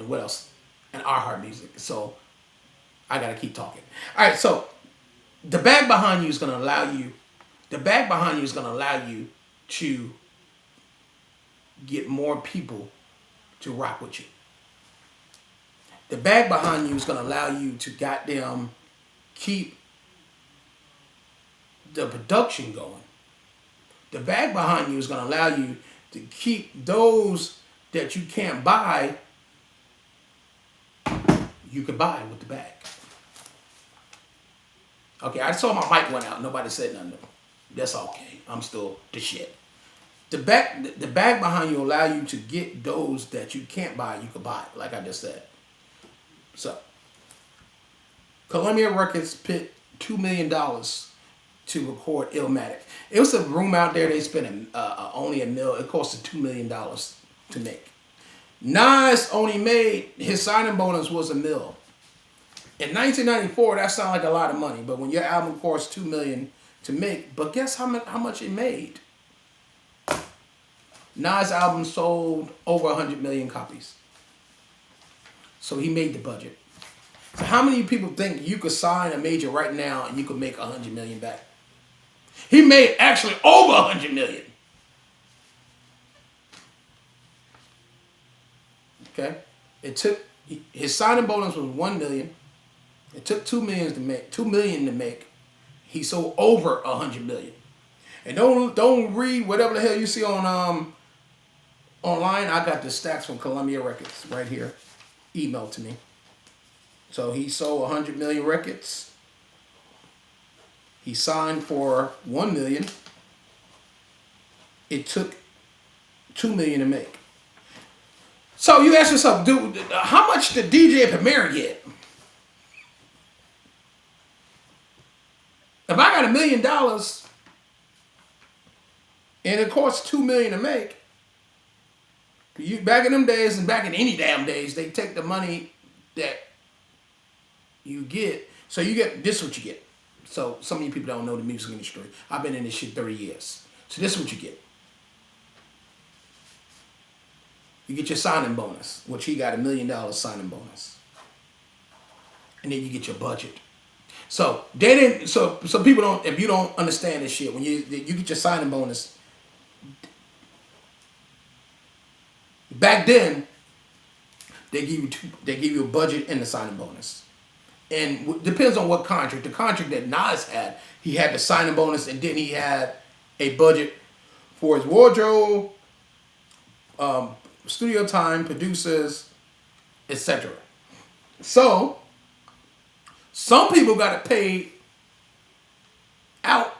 what else? And iHeart Music. So I gotta keep talking. All right, so the bag behind you is gonna allow you. The bag behind you is gonna allow you to get more people to rock with you. The bag behind you is going to allow you to goddamn keep the production going. The bag behind you is going to allow you to keep those that you can't buy you could buy with the bag. Okay, I saw my mic went out. Nobody said nothing. That's okay. I'm still the shit. The bag behind you allow you to get those that you can't buy. You could buy, like I just said. So, Columbia Records paid $2 million to record Illmatic. It was a room out there. They spent only $1 million. It costed $2 million to make. Nas only made, his signing bonus was $1 million. In 1994, that sounded like a lot of money, but when your album costs $2 million to make, but guess how much it made? Nas' album sold over 100 million copies. So he made the budget. So how many people think you could sign a major right now and you could make 100 million back? He made actually over 100 million. Okay? It took, his signing bonus was $1 million. It took $2 million to make. He sold over 100 million. And don't read whatever the hell you see on online. I got the stats from Columbia Records right here, emailed to me. So he sold 100 million records. He signed for 1 million. It took 2 million to make. So you ask yourself, dude, how much did DJ Premier get? If I got $1 million and it costs $2 million to make, you back in them days and back in any damn days, they take the money that you get. So you get, this is what you get. So some of you people don't know the music industry. I've been in this shit 30 years. So this is what you get. You get your signing bonus, which he got $1 million signing bonus. And then you get your budget. So they didn't. So people don't. If you don't understand this shit, when you get your signing bonus, back then they give you a budget and the signing bonus, and depends on what contract. The contract that Nas had, he had the signing bonus, and then he had a budget for his wardrobe, studio time, producers, etc. So some people got to pay out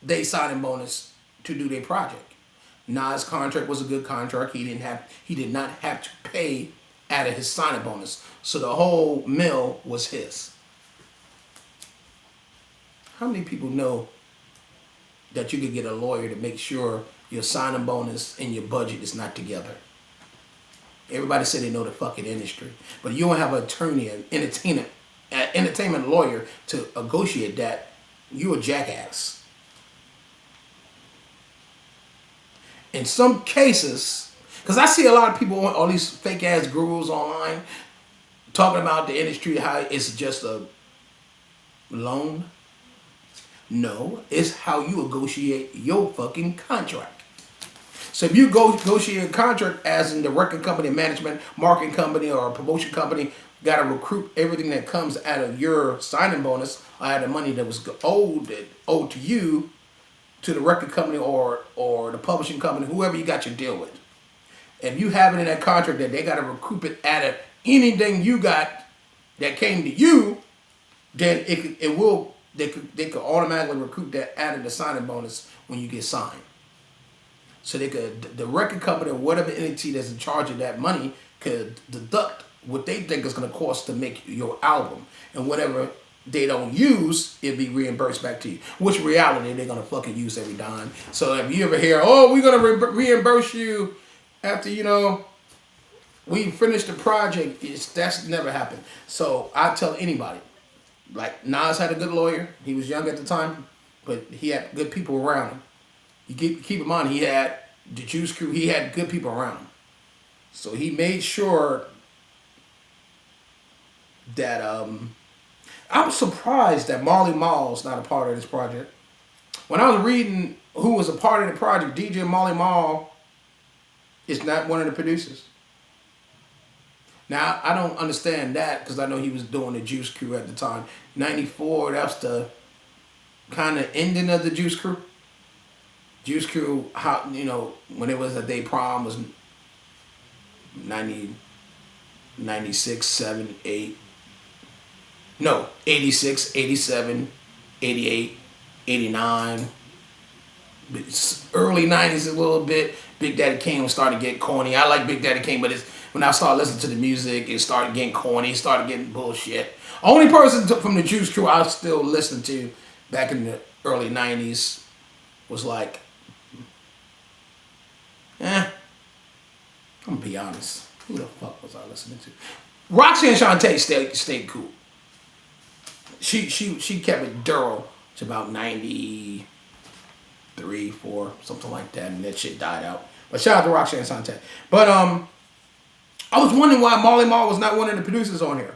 their signing bonus to do their project. Nas' contract was a good contract. He did not have to pay out of his signing bonus. So the whole mill was his. How many people know that you could get a lawyer to make sure your signing bonus and your budget is not together? Everybody say they know the fucking industry, but you don't have an attorney, an entertainment lawyer to negotiate that. You a jackass. In some cases, because I see a lot of people, all these fake ass gurus online, talking about the industry, how it's just a loan. No, it's how you negotiate your fucking contract. So if you go negotiate a contract as in the record company, management, marketing company, or a promotion company, got to recruit everything that comes out of your signing bonus, out of the money that was owed to you, to the record company or the publishing company, whoever you got your deal with. If you have it in that contract that they got to recoup it out of anything you got that came to you, then they could automatically recoup that out of the signing bonus when you get signed. So the record company or whatever entity that's in charge of that money could deduct what they think is going to cost to make your album, and whatever they don't use, it'll be reimbursed back to you. Which reality they're going to fucking use every dime. So if you ever hear, oh, we're going to reimburse you after, we finished the project, that's never happened. So I tell anybody, like Nas had a good lawyer. He was young at the time, but he had good people around him. You keep in mind, he had the Juice Crew. He had good people around him. So he made sure that I'm surprised that Marley Marl's not a part of this project. When I was reading who was a part of the project, DJ Marley Marl is not one of the producers. Now, I don't understand that because I know he was doing the Juice Crew at the time. 94, that's the kind of ending of the Juice Crew. Juice Crew, when it was a day prom was 90, 96, 7, 8. No, 86, 87, 88, 89. Early 90s a little bit. Big Daddy Kane was starting to get corny. I like Big Daddy Kane, but when I started listening to the music, it started getting corny. It started getting bullshit. Only person from the Juice Crew I still listened to back in the early 90s was like, I'm gonna be honest. Who the fuck was I listening to? Roxanne Shante stayed cool. She kept it Duro to about 93, 4, something like that, and that shit died out. But shout out to Roxanne Shante. But I was wondering why Marley Marl was not one of the producers on here.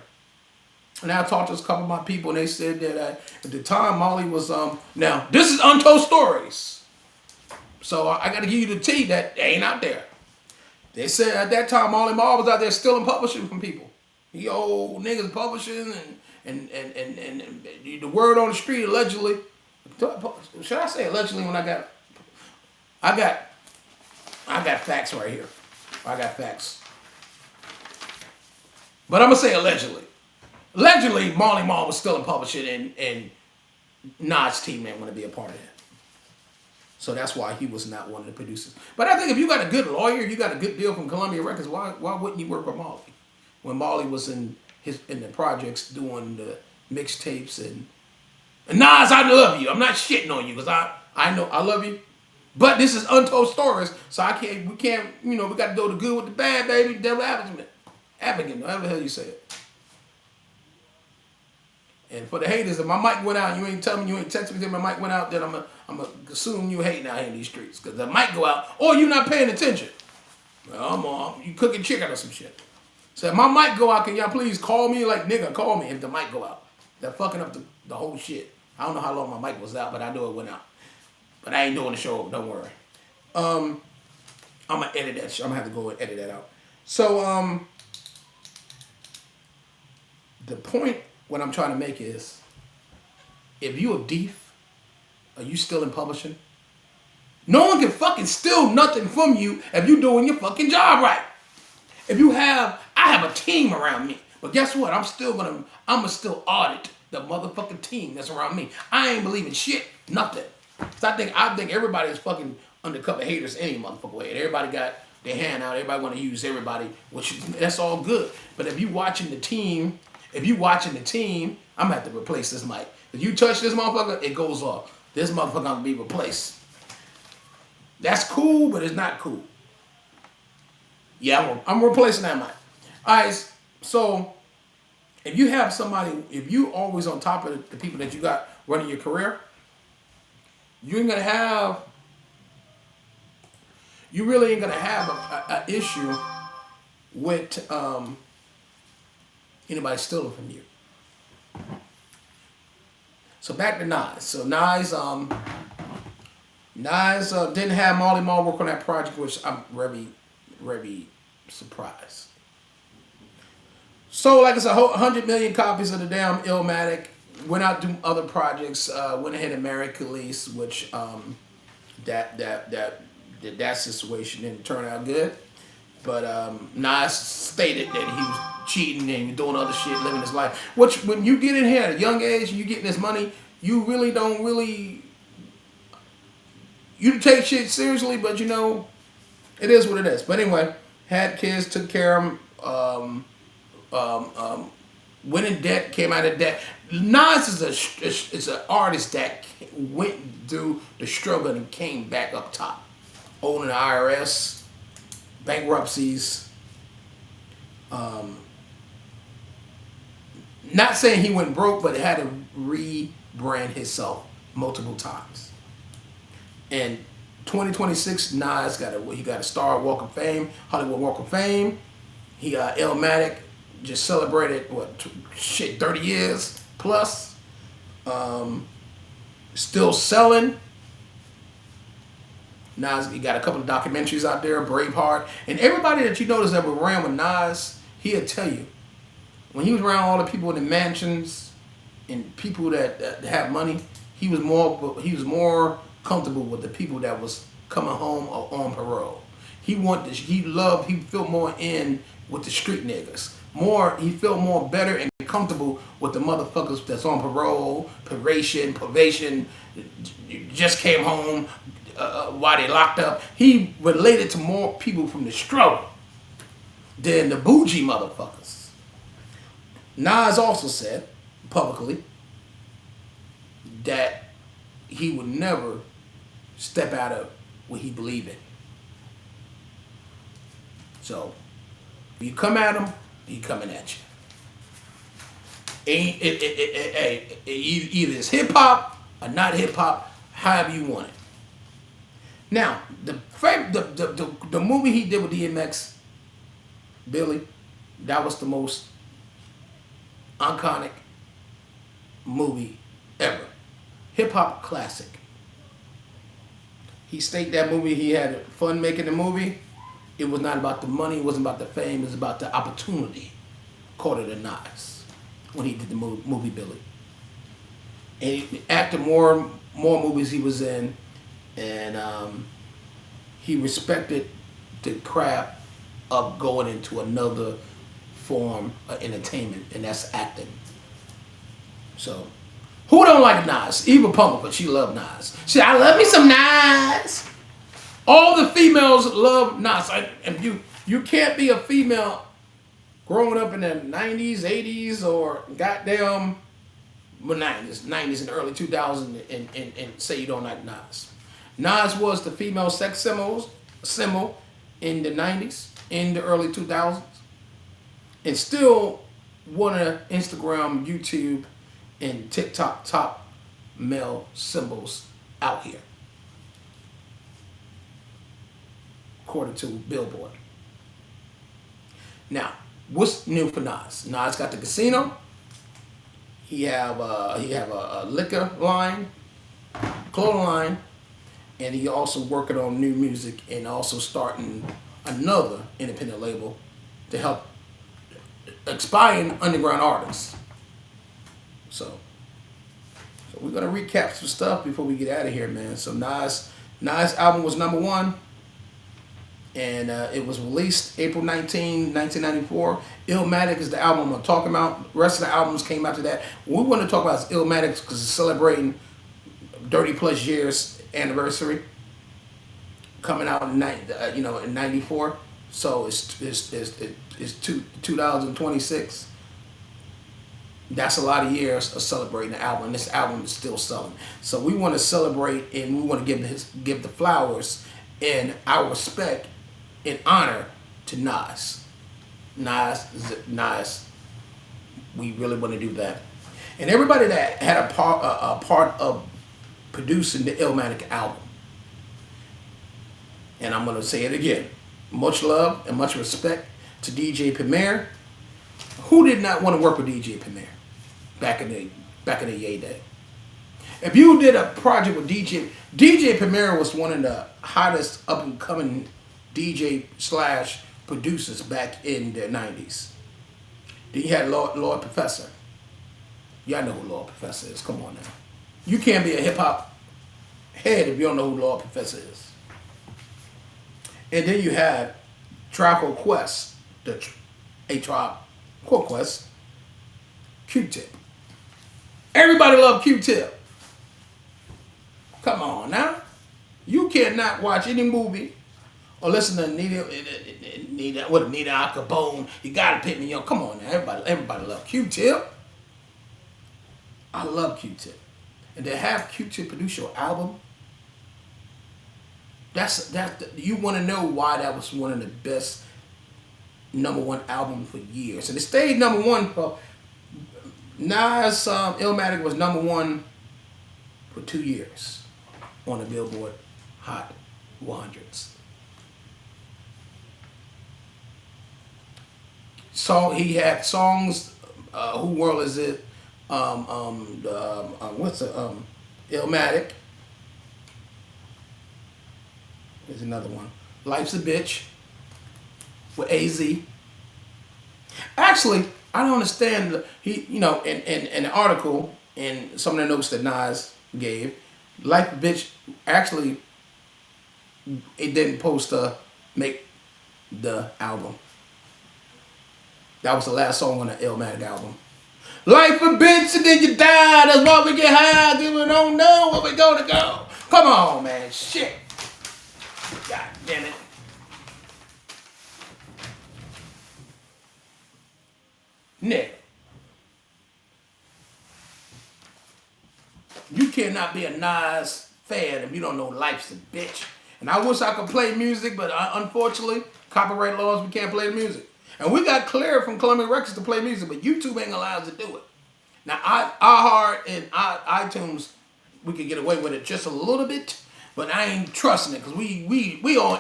And I talked to a couple of my people, and they said that at the time Marley was now this is Untold Stories. So I got to give you the tea that ain't out there. They said at that time Marley Marl was out there stealing publishing from people. He owed niggas publishing and the word on the street allegedly. Should I say allegedly when I got facts right here. I got facts. But I'm gonna say allegedly. Allegedly, Marley Marl was stealing publishing and NAHZ team didn't want to be a part of that. So that's why he was not one of the producers. But I think if you got a good lawyer, you got a good deal from Columbia Records, why wouldn't you work with Marley? When Marley was in the projects doing the mixtapes and NAHZ, I love you. I'm not shitting on you because I know I love you. But this is Untold Stories, so we can't, we got to do the good with the bad, baby. Devil advocate, whatever the hell you say it. And for the haters, if my mic went out, you ain't telling me, you ain't texting me that my mic went out, then I'm gonna assume you hating out here in these streets. Because the mic go out, or you not paying attention. Well, you cooking chicken or some shit. So if my mic go out, can y'all please call me like nigga, call me if the mic go out. They're fucking up the whole shit. I don't know how long my mic was out, but I know it went out. But I ain't doing the show, don't worry. I'm gonna edit that shit. I'm gonna have to go and edit that out. So the point what I'm trying to make is, if you a thief, are you still in publishing? No one can fucking steal nothing from you if you doing your fucking job right. I have a team around me, but guess what? I'ma still audit the motherfucking team that's around me. I ain't believing shit, nothing. So I think everybody is fucking undercover haters any motherfucking way. And everybody got their hand out. Everybody want to use everybody, that's all good. But if you watching the team, I'm gonna have to replace this mic. If you touch this motherfucker, it goes off. This motherfucker gonna be replaced. That's cool, but it's not cool. Yeah, I'm replacing that mic. All right, so if you always on top of the people that you got running your career, you really ain't gonna have a issue with anybody stealing from you. So back to NAHZ. So NAHZ didn't have Marley Marl work on that project, which I'm very, very surprised. So like I said, 100 million copies of the damn Illmatic. Went out to other projects. Went ahead and married Khalees, which that situation didn't turn out good. But NAHZ stated that he was cheating and doing other shit, living his life. Which, when you get in here at a young age, you getting this money, you really don't you take shit seriously, but it is what it is. But anyway, had kids, took care of them, went in debt, came out of debt. NAHZ is an artist that went through the struggle and came back up top. Owning the IRS, bankruptcies. Not saying he went broke, but had to rebrand himself multiple times. And 2026, NAHZ got a Star Walk of Fame, Hollywood Walk of Fame. He got Illmatic, just celebrated 30 years plus. Still selling. NAHZ, he got a couple of documentaries out there, Braveheart. And everybody that you notice that was around with NAHZ, he'll tell you, when he was around all the people in the mansions and people that have money, he was more comfortable with the people that was coming home or on parole. He felt more in with the street niggas. he felt more better and comfortable with the motherfuckers that's on parole, probation, just came home while they locked up. He related to more people from the struggle than the bougie motherfuckers. Nas also said publicly that he would never step out of what he believed in. So, if you come at him, he coming at you. Either it's hip hop or not hip hop, however you want it. Now, the movie he did with DMX, Billy, that was the most iconic movie ever. Hip hop classic. He stated that movie, he had fun making the movie. It was not about the money, it wasn't about the fame, it was about the opportunity, according to Nas, when he did the movie Billy. And after more movies he was in, and he respected the craft of going into another form of entertainment, and that's acting. So, who don't like Nas? Eva Pumper, but she loved Nas. She said, I love me some Nas. All the females love Nas. And you can't be a female growing up in the 90s, 80s, or goddamn 90s and early 2000s and say you don't like Nas. Nas was the female sex symbol in the 90s, in the early 2000s, and still one of Instagram, YouTube, and TikTok top male symbols out here, according to Billboard. Now, what's new for Nas? Nas got the casino. He have a liquor line, clothing line, and he also working on new music and also starting another independent label to help aspiring underground artists. So we're gonna recap some stuff before we get out of here, man. So Nas album was #1, and it was released April 19, 1994. Illmatic is the album I'm talking about. The rest of the albums came after that. What we want to talk about is Illmatic because it's celebrating 30+ years anniversary, coming out in in 94. So it's 2026. That's a lot of years of celebrating the album. This album is still selling. So we want to celebrate and we want to give the flowers and our respect and honor to Nas. Nas. We really want to do that. And everybody that had a part of producing the Illmatic album. And I'm going to say it again. Much love and much respect to DJ Premier. Who did not want to work with DJ Premier back in the yay day? If you did a project with DJ Premier was one of the hottest up and coming DJ / producers back in the 90s. Then you had Lord Professor. Y'all know who Lord Professor is. Come on now. You can't be a hip hop head if you don't know who Lord Professor is. And then you had Tribe Called Quest, A Tribe Called Quest, Q-Tip. Everybody loved Q-Tip. Come on now. You cannot watch any movie or listen to Nita Capone. You gotta pick me up. Come on now. Everybody love Q-Tip. I love Q-Tip. And to have Q-Tip produce your album, you want to know why that was one of the best #1 album for years. And it stayed #1 for Nas. Illmatic was #1 for 2 years on the Billboard Hot 100s. So he had songs. Who World Is It? Illmatic. There's another one. Life's a Bitch with AZ. Actually, I don't understand. In the article and some of the notes that Nas gave, Life a Bitch actually it didn't post to make the album. That was the last song on the Illmatic album. Life a bitch and then you die. That's why we get high. Then we don't know where we gonna go. Come on, man. Shit. God damn it. Nigga. You cannot be a Nas fan if you don't know Life's a Bitch. And I wish I could play music, but unfortunately, copyright laws, we can't play the music. And we got cleared from Columbia Records to play music, but YouTube ain't allowed to do it. Now, iHeart and iTunes, we could get away with it just a little bit, but I ain't trusting it because we on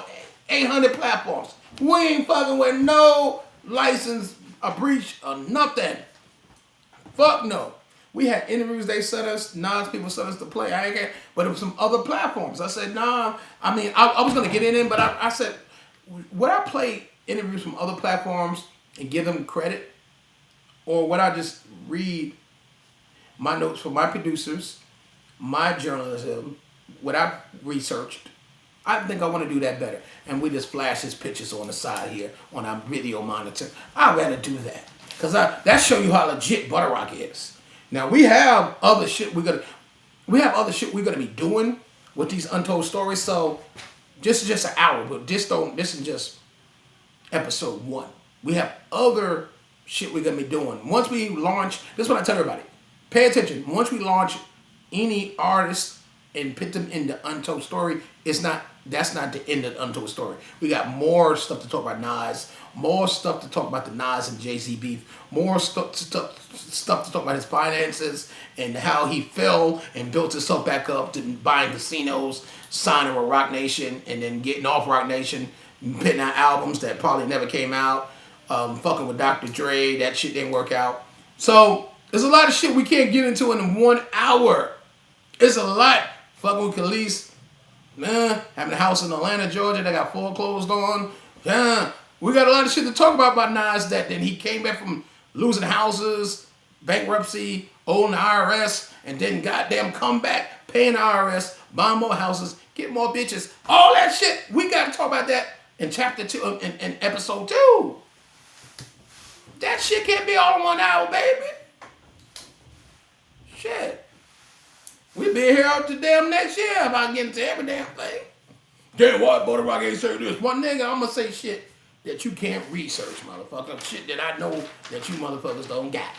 800 platforms. We ain't fucking with no license, a breach, or nothing. Fuck no. We had interviews they sent us, Nas people sent us to play. I ain't care, but it was some other platforms. I said, nah. I mean, I was gonna get in, but I said, would I play interviews from other platforms and give them credit, or would I just read my notes from my producers, my journalism, what I've researched? I think I want to do that better. And we just flash his pictures on the side here on our video monitor. I'd rather do that because that show you how legit ButterRock is. Now we have other shit we're gonna be doing with these untold stories. So this is just an hour, but this is just episode 1. We have other shit we're gonna be doing. Once we launch, this is what I tell everybody. Pay attention. Once we launch any artist and put them in the untold story, that's not the end of the untold story. We got more stuff to talk about NAHZ, more stuff to talk about the NAHZ and Jay-Z beef, more stuff to talk about his finances and how he fell and built himself back up to buying casinos, signing with Rock Nation, and then getting off Rock Nation, putting out albums that probably never came out, fucking with Dr. Dre, that shit didn't work out. So there's a lot of shit we can't get into in 1 hour. It's a lot. Fucking with Khalees, having a house in Atlanta, Georgia, that got foreclosed on. Yeah, we got a lot of shit to talk about NAHZ. That then he came back from losing houses, bankruptcy, owing the IRS, and then goddamn come back, paying the IRS, buying more houses, get more bitches, all that shit. We got to talk about that in chapter 2, in episode 2. That shit can't be all in 1 hour, baby. Shit. We'll be here up to damn next year if I get into every damn thing. Damn what, ButterRock ain't say this. One nigga, I'm gonna say shit that you can't research, motherfucker. Shit that I know that you motherfuckers don't got.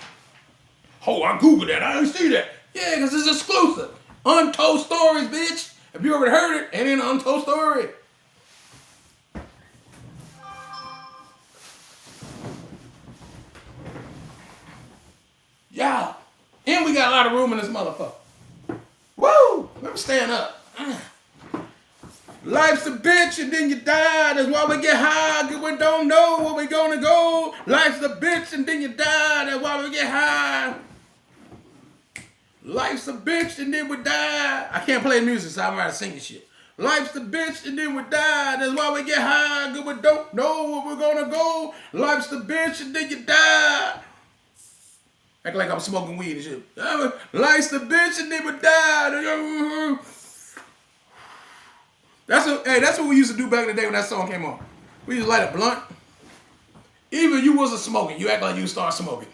Oh, I Googled that. I didn't see that. Yeah, because it's exclusive. Untold stories, bitch. If you ever heard it, ain't an untold story. Yeah. And we got a lot of room in this motherfucker. Woo! Let me stand up. Life's a bitch and then you die. That's why we get high, because we don't know where we gonna go. Life's a bitch and then you die. That's why we get high. Life's a bitch and then we die. I can't play music, so I'm about to sing this shit. Life's a bitch and then we die. That's why we get high, because we don't know where we're gonna go. Life's the bitch and then you die. Act like I'm smoking weed and shit. Life's the bitch and then we die. That's what we used to do back in the day when that song came on. We used to light a blunt. Even you wasn't smoking, you act like you start smoking.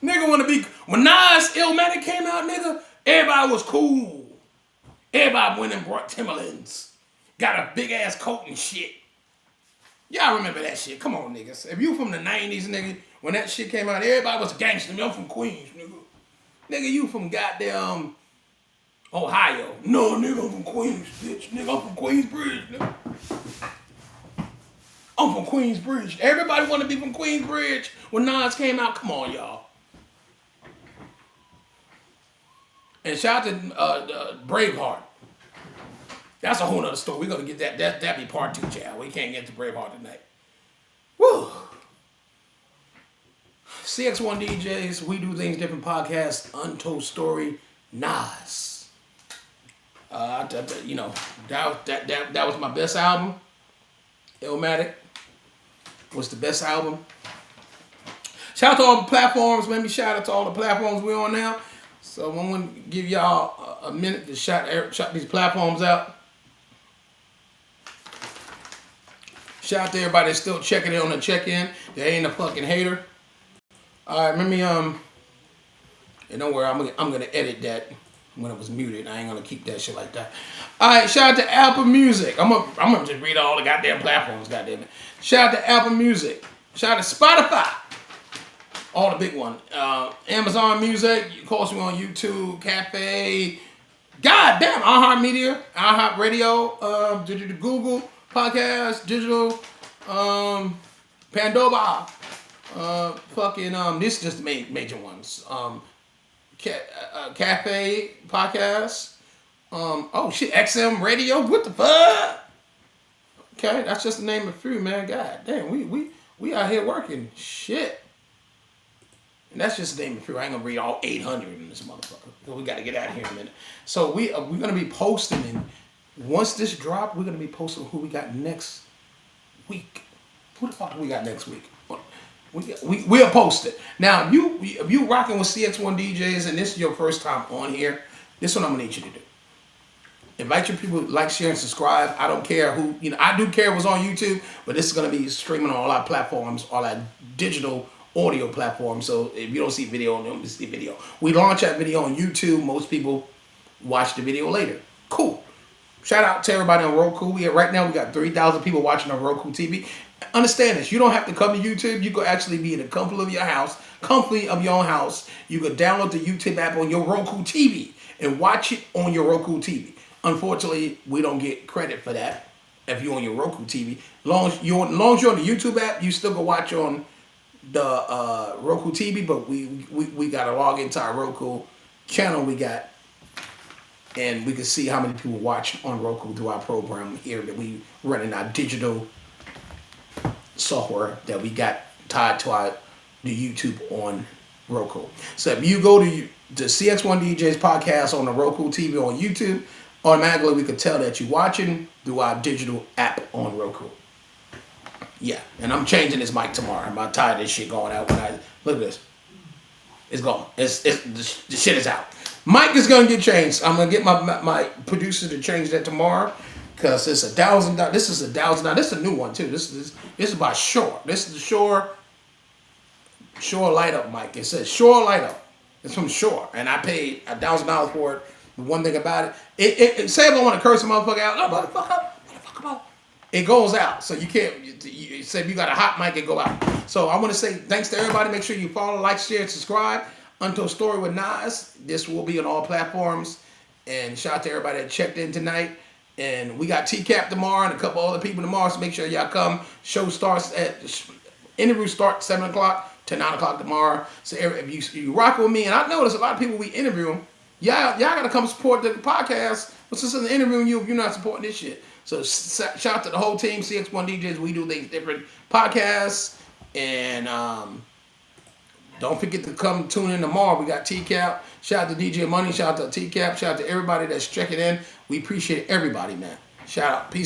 Nigga wanna be, when Nas Illmatic came out, nigga, everybody was cool. Everybody went and brought Timberlands. Got a big ass coat and shit. Y'all remember that shit. Come on, niggas. If you from the 90s, nigga, when that shit came out, everybody was gangster. I'm from Queens, nigga. Nigga, you from goddamn Ohio. No, nigga, I'm from Queens, bitch. Nigga, I'm from Queensbridge, nigga. I'm from Queensbridge. Everybody want to be from Queensbridge. When Nas came out, come on, y'all. And shout out to Braveheart. That's a whole nother story. We're going to get that. That'd be part 2, child. We can't get to Braveheart tonight. Woo. CX1 DJs, We Do Things Different podcast, Untold Story, NAHZ. You know, that was my best album. Illmatic was the best album. Shout out to all the platforms. Let me shout out to all the platforms we're on now. So I'm going to give y'all a minute to shout these platforms out. Shout out to everybody that's still checking in on the check-in. They ain't a fucking hater. All right, let me and don't worry, I'm gonna edit that when it was muted. I ain't gonna keep that shit like that. All right, shout out to Apple Music. I'm gonna just read all the goddamn platforms, goddamn it. Shout out to Apple Music. Shout out to Spotify. All the big ones. Amazon Music. Of course, we're on YouTube, Cafe. Goddamn, iHeartMedia, iHeartRadio, digital Google Podcast, digital Pandora. This is just the major ones. Cafe Podcast. Oh shit, XM Radio. What the fuck? Okay, that's just the name of a few, man. God damn, we out here working. Shit. And that's just the name of the few. I ain't gonna read all 800 in this motherfucker. We gotta get out of here in a minute. So we're gonna be posting, and once this drop, we're gonna be posting who we got next week. Who the fuck do we got next week? We'll post it. Now, if you rocking with CX1 DJs and this is your first time on here, this is what I'm gonna need you to do. Invite your people, like, share, and subscribe. I don't care who, I do care what's on YouTube, but this is gonna be streaming on all our platforms, all our digital audio platforms. So if you don't see video, you don't see video. We launch that video on YouTube. Most people watch the video later. Cool. Shout out to everybody on Roku. Right now we got 3,000 people watching on Roku TV. Understand this. You don't have to come to YouTube. You could actually be in the comfort of your house, comfort of your own house. You could download the YouTube app on your Roku TV and watch it on your Roku TV. Unfortunately, we don't get credit for that if you're on your Roku TV. As long as you're on the YouTube app, you still can watch on the Roku TV, but we got to log into our Roku channel we got, and we can see how many people watch on Roku through our program here that we run in our digital software that we got tied to the YouTube on Roku. So if you go to the CX1 DJs podcast on the Roku TV on YouTube, automatically we could tell that you're watching through our digital app on Roku. Yeah, and I'm changing this mic tomorrow. I'm tired of this shit going out. Look at this. It's gone. The shit is out. Mic is gonna get changed. I'm gonna get my producer to change that tomorrow, because it's $1,000. This is $1,000. This is a new one too. This is by Shure. This is the Shure Light Up mic. It says Shure Light Up. It's from Shure, and I paid $1,000 for it. The one thing about it say if I want to curse a motherfucker out, no motherfucker. It goes out, so you can't. You say if you got a hot mic, it go out. So I want to say thanks to everybody. Make sure you follow, like, share, and subscribe. Untold Story with Nas. This will be on all platforms. And shout out to everybody that checked in tonight. And we got TCAP tomorrow and a couple other people tomorrow. So make sure y'all come. Interview starts 7 o'clock to 9 o'clock tomorrow. So if you rock with me, and I notice a lot of people we interview, y'all gotta come support the podcast. What's this in the interviewing you if you're not supporting this shit? So shout out to the whole team, CX1 DJs. We do things different podcasts. And don't forget to come tune in tomorrow. We got TCAP. Shout out to DJ Money. Shout out to TCAP. Shout out to everybody that's checking in. We appreciate everybody, man. Shout out. Peace.